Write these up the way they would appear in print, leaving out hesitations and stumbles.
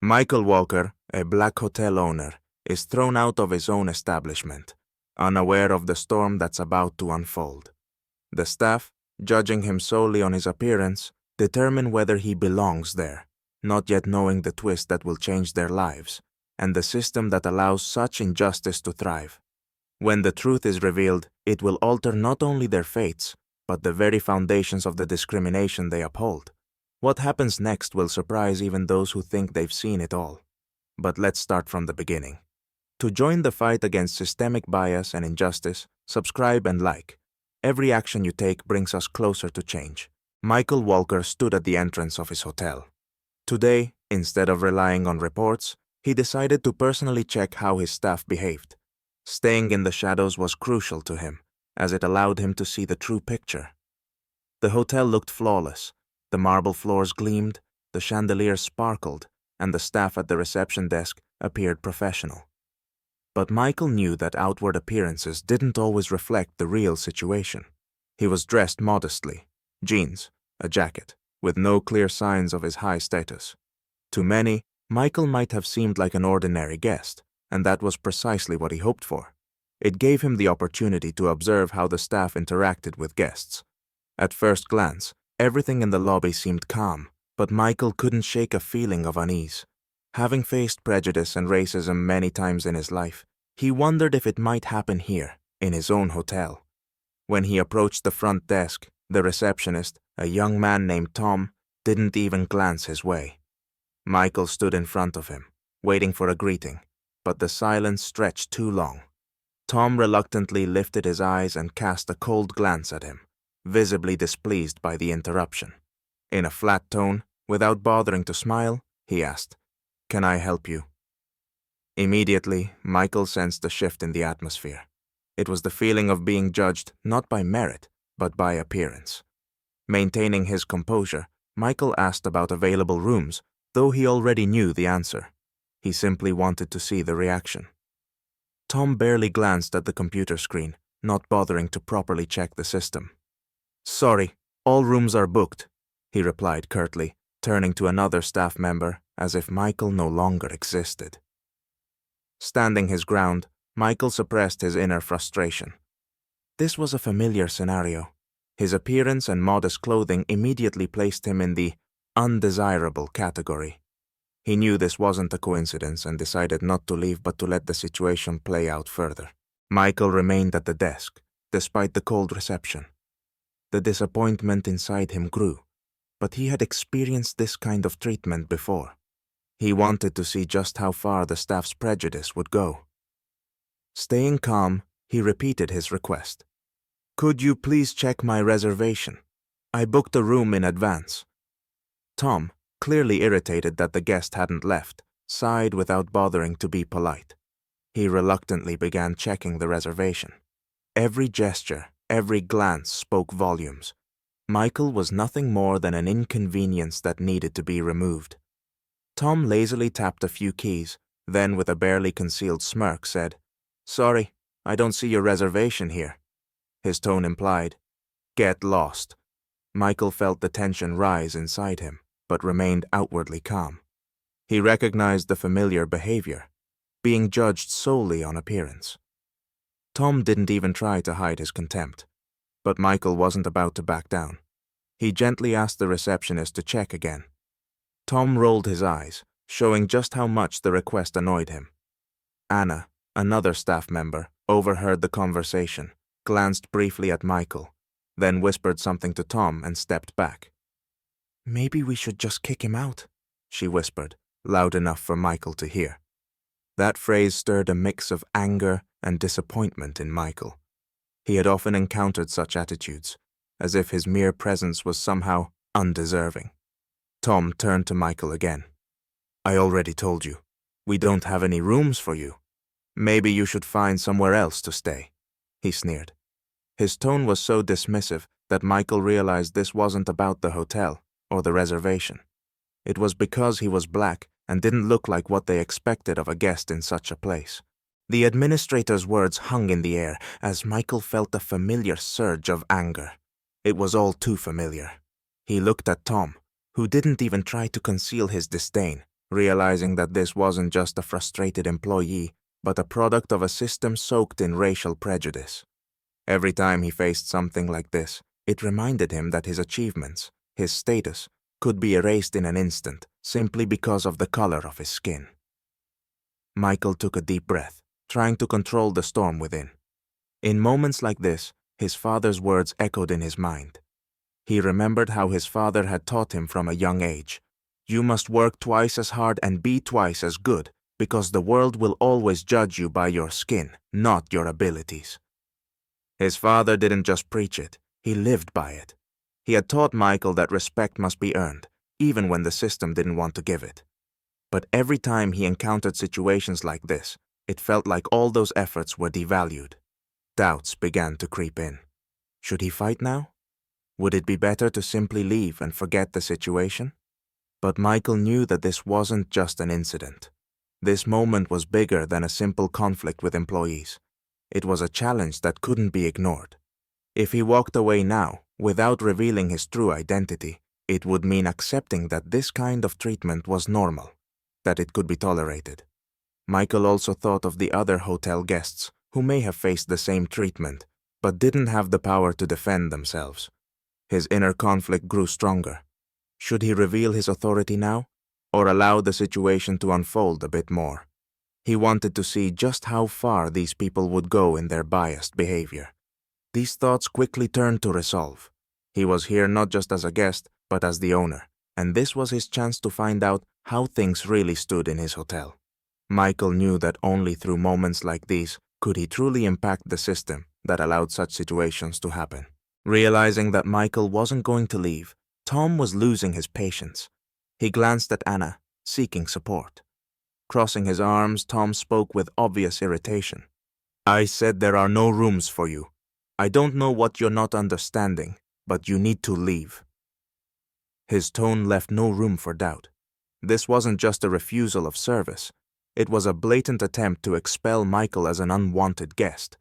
Michael Walker, a black hotel owner, is thrown out of his own establishment, unaware of the storm that's about to unfold. The staff, judging him solely on his appearance, determine whether he belongs there, not yet knowing the twist that will change their lives, and the system that allows such injustice to thrive. When the truth is revealed, it will alter not only their fates, but the very foundations of the discrimination they uphold. What happens next will surprise even those who think they've seen it all. But let's start from the beginning. To join the fight against systemic bias and injustice, subscribe and like. Every action you take brings us closer to change. Michael Walker stood at the entrance of his hotel. Today, instead of relying on reports, he decided to personally check how his staff behaved. Staying in the shadows was crucial to him, as it allowed him to see the true picture. The hotel looked flawless. The marble floors gleamed, the chandeliers sparkled, and the staff at the reception desk appeared professional. But Michael knew that outward appearances didn't always reflect the real situation. He was dressed modestly, jeans, a jacket, with no clear signs of his high status. To many, Michael might have seemed like an ordinary guest, and that was precisely what he hoped for. It gave him the opportunity to observe how the staff interacted with guests. At first glance, everything in the lobby seemed calm, but Michael couldn't shake a feeling of unease. Having faced prejudice and racism many times in his life, he wondered if it might happen here, in his own hotel. When he approached the front desk, the receptionist, a young man named Tom, didn't even glance his way. Michael stood in front of him, waiting for a greeting, but the silence stretched too long. Tom reluctantly lifted his eyes and cast a cold glance at him, visibly displeased by the interruption. In a flat tone, without bothering to smile, he asked, "Can I help you?" Immediately, Michael sensed a shift in the atmosphere. It was the feeling of being judged not by merit, but by appearance. Maintaining his composure, Michael asked about available rooms, though he already knew the answer. He simply wanted to see the reaction. Tom barely glanced at the computer screen, not bothering to properly check the system. "Sorry, all rooms are booked," he replied curtly, turning to another staff member as if Michael no longer existed. Standing his ground, Michael suppressed his inner frustration. This was a familiar scenario. His appearance and modest clothing immediately placed him in the undesirable category. He knew this wasn't a coincidence and decided not to leave but to let the situation play out further. Michael remained at the desk, despite the cold reception. The disappointment inside him grew, but he had experienced this kind of treatment before. He wanted to see just how far the staff's prejudice would go. Staying calm, he repeated his request. "Could you please check my reservation? I booked a room in advance." Tom, clearly irritated that the guest hadn't left, sighed without bothering to be polite. He reluctantly began checking the reservation. Every gesture, every glance spoke volumes. Michael was nothing more than an inconvenience that needed to be removed. Tom lazily tapped a few keys, then with a barely concealed smirk said, "Sorry, I don't see your reservation here." His tone implied, "Get lost." Michael felt the tension rise inside him, but remained outwardly calm. He recognized the familiar behavior, being judged solely on appearance. Tom didn't even try to hide his contempt, but Michael wasn't about to back down. He gently asked the receptionist to check again. Tom rolled his eyes, showing just how much the request annoyed him. Anna, another staff member, overheard the conversation, glanced briefly at Michael, then whispered something to Tom and stepped back. "Maybe we should just kick him out," she whispered, loud enough for Michael to hear. That phrase stirred a mix of anger and disappointment in Michael. He had often encountered such attitudes, as if his mere presence was somehow undeserving. Tom turned to Michael again. "I already told you, we don't have any rooms for you. Maybe you should find somewhere else to stay," he sneered. His tone was so dismissive that Michael realized this wasn't about the hotel or the reservation. It was because he was black and didn't look like what they expected of a guest in such a place. The administrator's words hung in the air as Michael felt a familiar surge of anger. It was all too familiar. He looked at Tom, who didn't even try to conceal his disdain, realizing that this wasn't just a frustrated employee, but a product of a system soaked in racial prejudice. Every time he faced something like this, it reminded him that his achievements, his status, could be erased in an instant simply because of the color of his skin. Michael took a deep breath, trying to control the storm within. In moments like this, his father's words echoed in his mind. He remembered how his father had taught him from a young age, "You must work twice as hard and be twice as good, because the world will always judge you by your skin, not your abilities." His father didn't just preach it, he lived by it. He had taught Michael that respect must be earned, even when the system didn't want to give it. But every time he encountered situations like this, it felt like all those efforts were devalued. Doubts began to creep in. Should he fight now? Would it be better to simply leave and forget the situation? But Michael knew that this wasn't just an incident. This moment was bigger than a simple conflict with employees. It was a challenge that couldn't be ignored. If he walked away now, without revealing his true identity, it would mean accepting that this kind of treatment was normal, that it could be tolerated. Michael also thought of the other hotel guests who may have faced the same treatment, but didn't have the power to defend themselves. His inner conflict grew stronger. Should he reveal his authority now, or allow the situation to unfold a bit more? He wanted to see just how far these people would go in their biased behavior. These thoughts quickly turned to resolve. He was here not just as a guest, but as the owner, and this was his chance to find out how things really stood in his hotel. Michael knew that only through moments like these could he truly impact the system that allowed such situations to happen. Realizing that Michael wasn't going to leave, Tom was losing his patience. He glanced at Anna, seeking support. Crossing his arms, Tom spoke with obvious irritation. "I said there are no rooms for you. I don't know what you're not understanding, but you need to leave." His tone left no room for doubt. This wasn't just a refusal of service. It was a blatant attempt to expel Michael as an unwanted guest.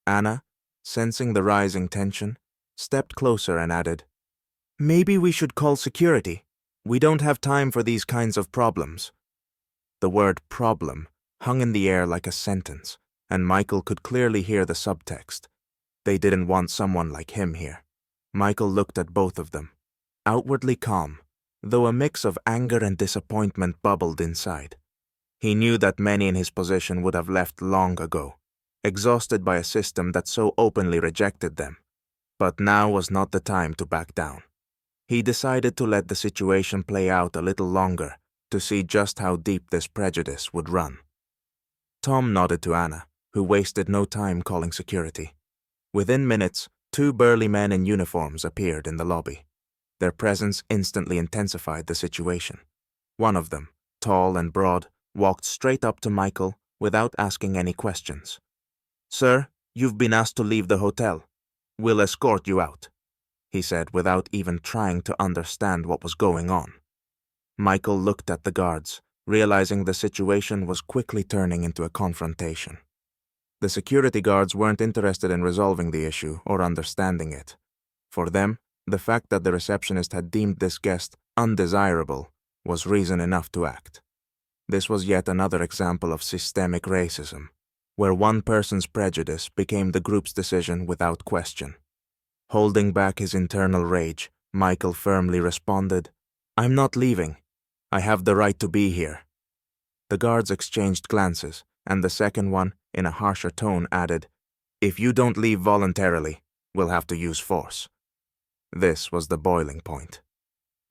Anna, sensing the rising tension, stepped closer and added, "Maybe we should call security. We don't have time for these kinds of problems." The word problem hung in the air like a sentence, and Michael could clearly hear the subtext. They didn't want someone like him here. Michael looked at both of them, outwardly calm, though a mix of anger and disappointment bubbled inside. He knew that many in his position would have left long ago, exhausted by a system that so openly rejected them. But now was not the time to back down. He decided to let the situation play out a little longer to see just how deep this prejudice would run. Tom nodded to Anna, who wasted no time calling security. Within minutes, 2 burly men in uniforms appeared in the lobby. Their presence instantly intensified the situation. One of them, tall and broad, walked straight up to Michael without asking any questions. "Sir, you've been asked to leave the hotel. We'll escort you out," he said without even trying to understand what was going on. Michael looked at the guards, realizing the situation was quickly turning into a confrontation. The security guards weren't interested in resolving the issue or understanding it. For them, the fact that the receptionist had deemed this guest undesirable was reason enough to act. This was yet another example of systemic racism, where one person's prejudice became the group's decision without question. Holding back his internal rage, Michael firmly responded, "I'm not leaving. I have the right to be here." The guards exchanged glances, and the second one, in a harsher tone, added, "If you don't leave voluntarily, we'll have to use force." This was the boiling point.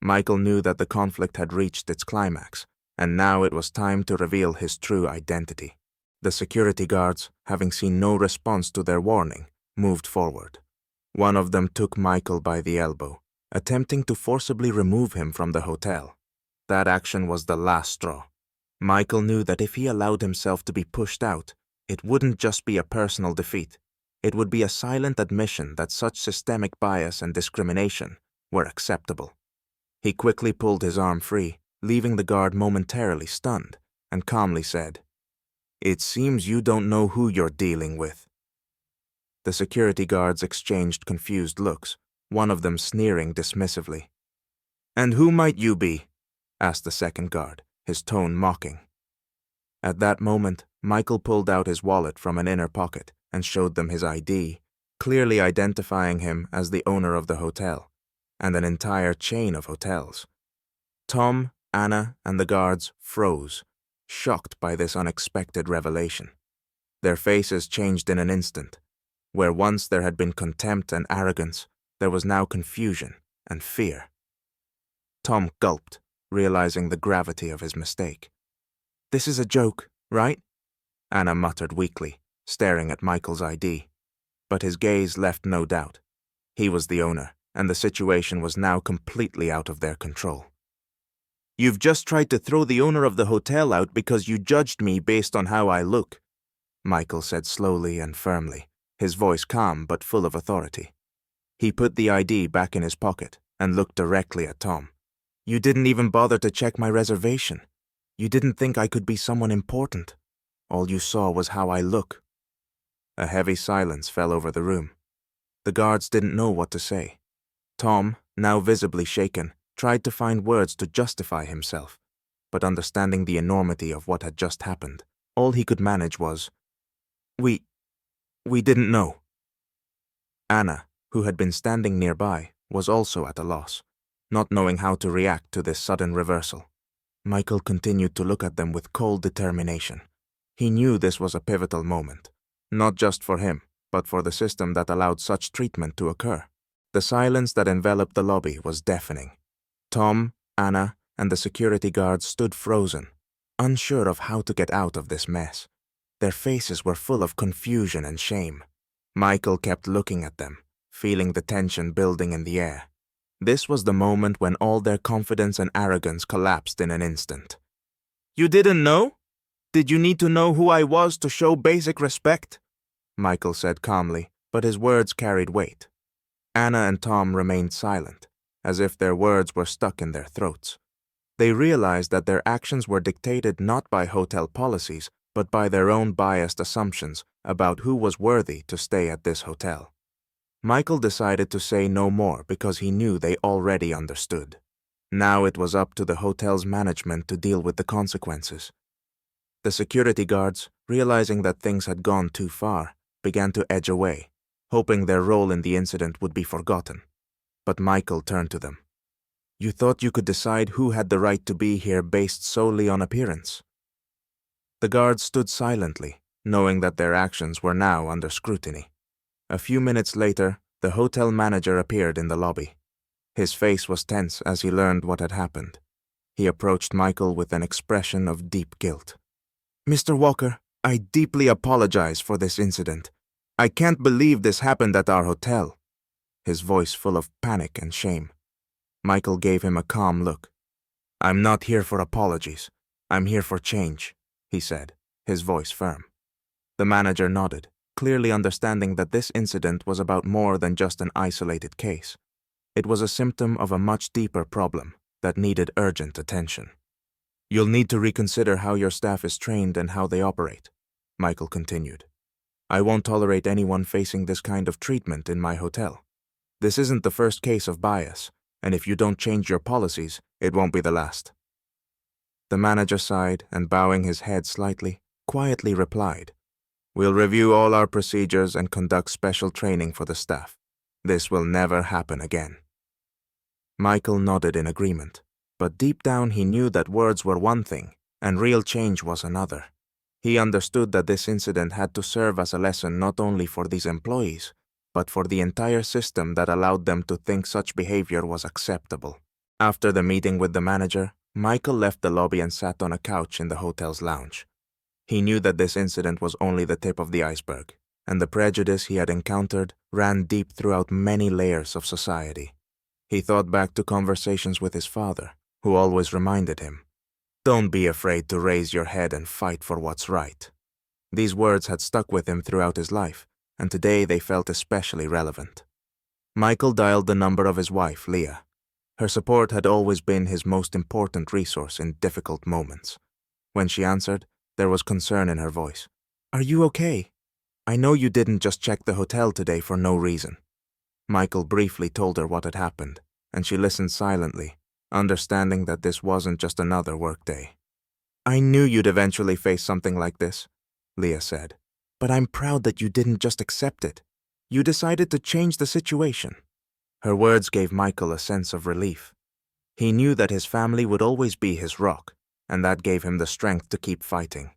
Michael knew that the conflict had reached its climax, and now it was time to reveal his true identity. The security guards, having seen no response to their warning, moved forward. One of them took Michael by the elbow, attempting to forcibly remove him from the hotel. That action was the last straw. Michael knew that if he allowed himself to be pushed out, it wouldn't just be a personal defeat. It would be a silent admission that such systemic bias and discrimination were acceptable. He quickly pulled his arm free, leaving the guard momentarily stunned, and calmly said, "It seems you don't know who you're dealing with." The security guards exchanged confused looks, one of them sneering dismissively. "And who might you be?" asked the second guard, his tone mocking. At that moment, Michael pulled out his wallet from an inner pocket and showed them his ID, clearly identifying him as the owner of the hotel, and an entire chain of hotels. Tom, Anna, and the guards froze, shocked by this unexpected revelation. Their faces changed in an instant. Where once there had been contempt and arrogance, there was now confusion and fear. Tom gulped, realizing the gravity of his mistake. "This is a joke, right?" Anna muttered weakly, staring at Michael's ID. But his gaze left no doubt. He was the owner, and the situation was now completely out of their control. "You've just tried to throw the owner of the hotel out because you judged me based on how I look," Michael said slowly and firmly, his voice calm but full of authority. He put the ID back in his pocket and looked directly at Tom. "You didn't even bother to check my reservation. You didn't think I could be someone important. All you saw was how I look." A heavy silence fell over the room. The guards didn't know what to say. Tom, now visibly shaken, tried to find words to justify himself, but understanding the enormity of what had just happened, all he could manage was, We didn't know." Anna, who had been standing nearby, was also at a loss, not knowing how to react to this sudden reversal. Michael continued to look at them with cold determination. He knew this was a pivotal moment, not just for him, but for the system that allowed such treatment to occur. The silence that enveloped the lobby was deafening. Tom, Anna, and the security guards stood frozen, unsure of how to get out of this mess. Their faces were full of confusion and shame. Michael kept looking at them, feeling the tension building in the air. This was the moment when all their confidence and arrogance collapsed in an instant. "You didn't know? Did you need to know who I was to show basic respect?" Michael said calmly, but his words carried weight. Anna and Tom remained silent, as if their words were stuck in their throats. They realized that their actions were dictated not by hotel policies, but by their own biased assumptions about who was worthy to stay at this hotel. Michael decided to say no more because he knew they already understood. Now it was up to the hotel's management to deal with the consequences. The security guards, realizing that things had gone too far, began to edge away, hoping their role in the incident would be forgotten. But Michael turned to them. "You thought you could decide who had the right to be here based solely on appearance?" The guards stood silently, knowing that their actions were now under scrutiny. A few minutes later, the hotel manager appeared in the lobby. His face was tense as he learned what had happened. He approached Michael with an expression of deep guilt. "Mr. Walker, I deeply apologize for this incident. I can't believe this happened at our hotel," his voice full of panic and shame. Michael gave him a calm look. "I'm not here for apologies. I'm here for change," he said, his voice firm. The manager nodded, clearly understanding that this incident was about more than just an isolated case. It was a symptom of a much deeper problem that needed urgent attention. "You'll need to reconsider how your staff is trained and how they operate," Michael continued. "I won't tolerate anyone facing this kind of treatment in my hotel. This isn't the first case of bias, and if you don't change your policies, it won't be the last." The manager sighed and, bowing his head slightly, quietly replied, "We'll review all our procedures and conduct special training for the staff. This will never happen again." Michael nodded in agreement, but deep down he knew that words were one thing and real change was another. He understood that this incident had to serve as a lesson not only for these employees, but for the entire system that allowed them to think such behavior was acceptable. After the meeting with the manager, Michael left the lobby and sat on a couch in the hotel's lounge. He knew that this incident was only the tip of the iceberg, and the prejudice he had encountered ran deep throughout many layers of society. He thought back to conversations with his father, who always reminded him, "Don't be afraid to raise your head and fight for what's right." These words had stuck with him throughout his life, and today they felt especially relevant. Michael dialed the number of his wife, Leah. Her support had always been his most important resource in difficult moments. When she answered, there was concern in her voice. "Are you okay? I know you didn't just check the hotel today for no reason." Michael briefly told her what had happened, and she listened silently, understanding that this wasn't just another workday. I knew you'd eventually face something like this, Leah said. But I'm proud that you didn't just accept it. You decided to change the situation. Her words gave Michael a sense of relief. He knew that his family would always be his rock, and that gave him the strength to keep fighting.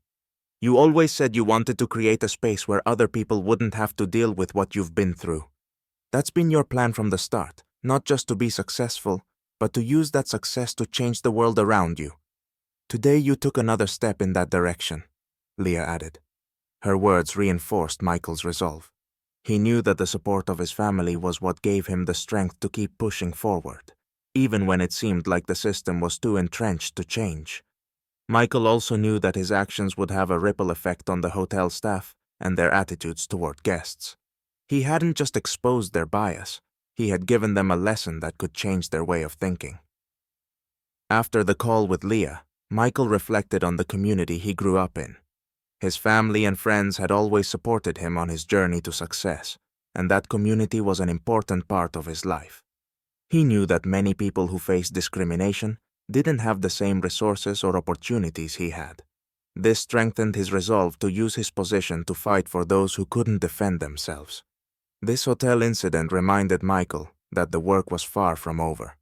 You always said you wanted to create a space where other people wouldn't have to deal with what you've been through. That's been your plan from the start, not just to be successful, but to use that success to change the world around you. Today you took another step in that direction, Leah added. Her words reinforced Michael's resolve. He knew that the support of his family was what gave him the strength to keep pushing forward, even when it seemed like the system was too entrenched to change. Michael also knew that his actions would have a ripple effect on the hotel staff and their attitudes toward guests. He hadn't just exposed their bias, he had given them a lesson that could change their way of thinking. After the call with Leah, Michael reflected on the community he grew up in. His family and friends had always supported him on his journey to success, and that community was an important part of his life. He knew that many people who faced discrimination didn't have the same resources or opportunities he had. This strengthened his resolve to use his position to fight for those who couldn't defend themselves. This hotel incident reminded Michael that the work was far from over.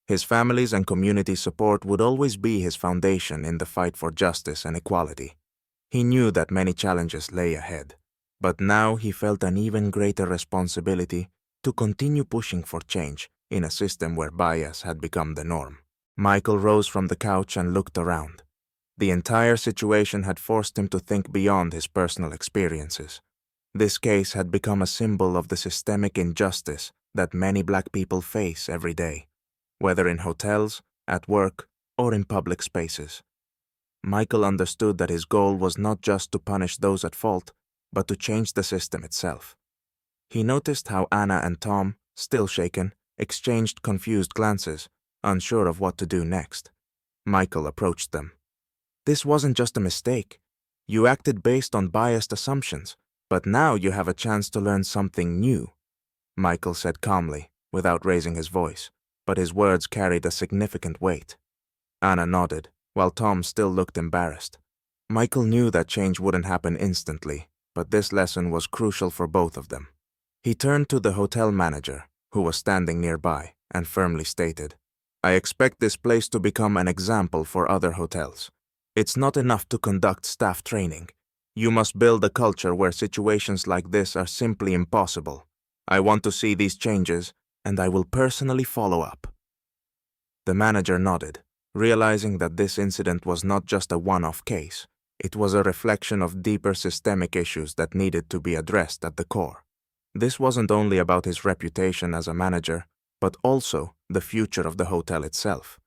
His family's and community support would always be his foundation in the fight for justice and equality. He knew that many challenges lay ahead, but now he felt an even greater responsibility to continue pushing for change in a system where bias had become the norm. Michael rose from the couch and looked around. The entire situation had forced him to think beyond his personal experiences. This case had become a symbol of the systemic injustice that many Black people face every day, whether in hotels, at work, or in public spaces. Michael understood that his goal was not just to punish those at fault, but to change the system itself. He noticed how Anna and Tom, still shaken, exchanged confused glances, unsure of what to do next. Michael approached them. This wasn't just a mistake. You acted based on biased assumptions, but now you have a chance to learn something new, Michael said calmly, without raising his voice, but his words carried a significant weight. Anna nodded, while Tom still looked embarrassed. Michael knew that change wouldn't happen instantly, but this lesson was crucial for both of them. He turned to the hotel manager, who was standing nearby, and firmly stated, "I expect this place to become an example for other hotels. It's not enough to conduct staff training. You must build a culture where situations like this are simply impossible. I want to see these changes, and I will personally follow up." The manager nodded, realizing that this incident was not just a one-off case. It was a reflection of deeper systemic issues that needed to be addressed at the core. This wasn't only about his reputation as a manager, but also the future of the hotel itself.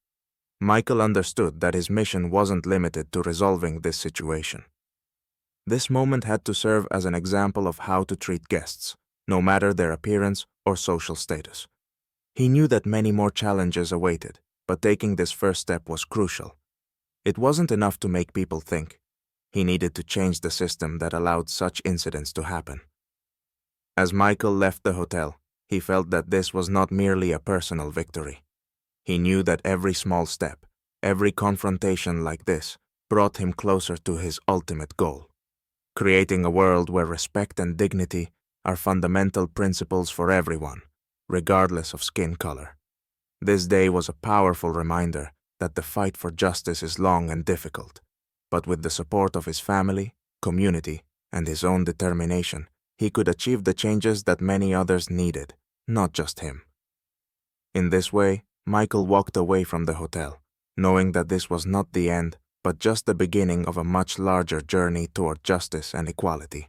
Michael understood that his mission wasn't limited to resolving this situation. This moment had to serve as an example of how to treat guests, no matter their appearance or social status. He knew that many more challenges awaited, but taking this first step was crucial. It wasn't enough to make people think. He needed to change the system that allowed such incidents to happen. As Michael left the hotel, he felt that this was not merely a personal victory. He knew that every small step, every confrontation like this, brought him closer to his ultimate goal: creating a world where respect and dignity are fundamental principles for everyone, regardless of skin color. This day was a powerful reminder that the fight for justice is long and difficult, but with the support of his family, community, and his own determination, he could achieve the changes that many others needed, not just him. In this way, Michael walked away from the hotel, knowing that this was not the end, but just the beginning of a much larger journey toward justice and equality.